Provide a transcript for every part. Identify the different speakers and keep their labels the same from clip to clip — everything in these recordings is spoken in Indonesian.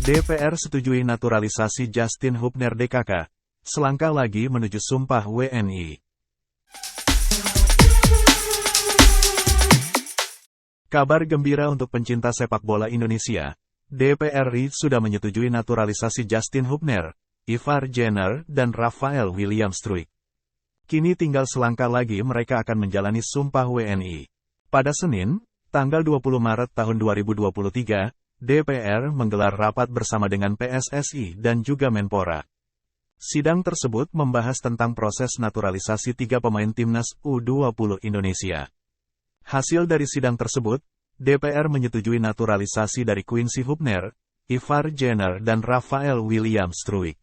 Speaker 1: DPR setujui naturalisasi Justin Hubner DKK. Selangkah lagi menuju Sumpah WNI. Kabar gembira untuk pencinta sepak bola Indonesia. DPR RI sudah menyetujui naturalisasi Justin Hubner, Ivar Jenner, dan Raphael William Struijk. Kini tinggal selangkah lagi mereka akan menjalani Sumpah WNI. Pada Senin, tanggal 20 Maret tahun 2023, DPR menggelar rapat bersama dengan PSSI dan juga Menpora. Sidang tersebut membahas tentang proses naturalisasi 3 pemain timnas U20 Indonesia. Hasil dari sidang tersebut, DPR menyetujui naturalisasi dari Quincy Hubner, Ivar Jenner, dan Raphael William Struijk.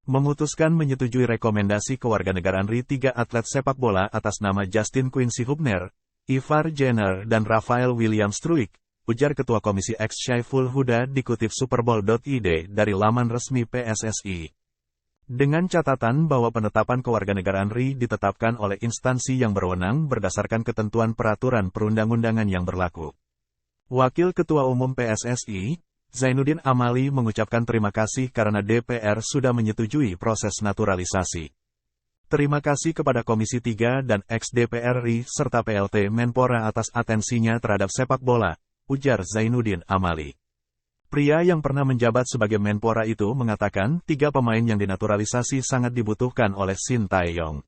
Speaker 1: Memutuskan menyetujui rekomendasi kewarganegaraan RI 3 atlet sepak bola atas nama Justin Quincy Hubner, Ivar Jenner, dan Raphael William Struijk, ujar Ketua Komisi X Syaiful Huda dikutip superbowl.id dari laman resmi PSSI. Dengan catatan bahwa penetapan kewarganegaraan RI ditetapkan oleh instansi yang berwenang berdasarkan ketentuan peraturan perundang-undangan yang berlaku. Wakil Ketua Umum PSSI, Zainuddin Amali mengucapkan terima kasih karena DPR sudah menyetujui proses naturalisasi. Terima kasih kepada Komisi 3 dan ex-DPR RI serta PLT Menpora atas atensinya terhadap sepak bola, ujar Zainuddin Amali. Pria yang pernah menjabat sebagai Menpora itu mengatakan 3 pemain yang dinaturalisasi sangat dibutuhkan oleh Sintayong.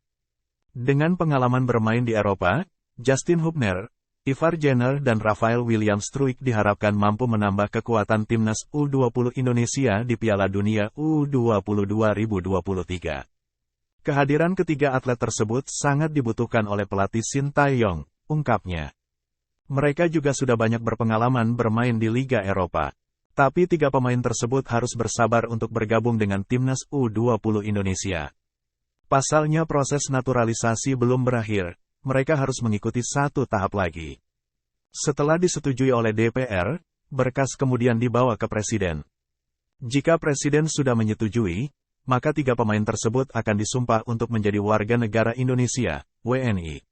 Speaker 1: Dengan pengalaman bermain di Eropa, Justin Hubner, Ivar Jenner, dan Raphael William Struijk diharapkan mampu menambah kekuatan timnas U20 Indonesia di Piala Dunia U20 2023. Kehadiran ketiga atlet tersebut sangat dibutuhkan oleh pelatih Sintayong, ungkapnya. Mereka juga sudah banyak berpengalaman bermain di Liga Eropa. Tapi 3 pemain tersebut harus bersabar untuk bergabung dengan timnas U20 Indonesia. Pasalnya proses naturalisasi belum berakhir. Mereka harus mengikuti 1 tahap lagi. Setelah disetujui oleh DPR, berkas kemudian dibawa ke Presiden. Jika Presiden sudah menyetujui, maka 3 pemain tersebut akan disumpah untuk menjadi warga negara Indonesia, WNI.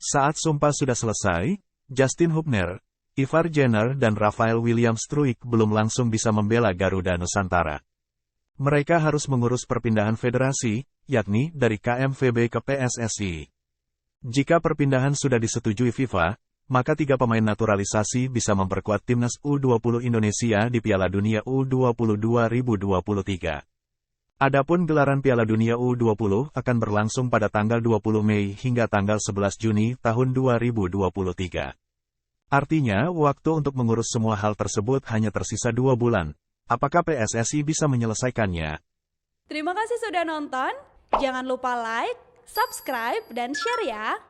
Speaker 1: Saat sumpah sudah selesai, Justin Hubner, Ivar Jenner, dan Raphael William Struijk belum langsung bisa membela Garuda Nusantara. Mereka harus mengurus perpindahan federasi, yakni dari KMVB ke PSSI. Jika perpindahan sudah disetujui FIFA, maka 3 pemain naturalisasi bisa memperkuat timnas U20 Indonesia di Piala Dunia U20 2023. Adapun gelaran Piala Dunia U20 akan berlangsung pada tanggal 20 Mei hingga tanggal 11 Juni tahun 2023. Artinya, waktu untuk mengurus semua hal tersebut hanya tersisa 2 bulan. Apakah PSSI bisa menyelesaikannya?
Speaker 2: Terima kasih sudah nonton. Jangan lupa like, subscribe, dan share ya.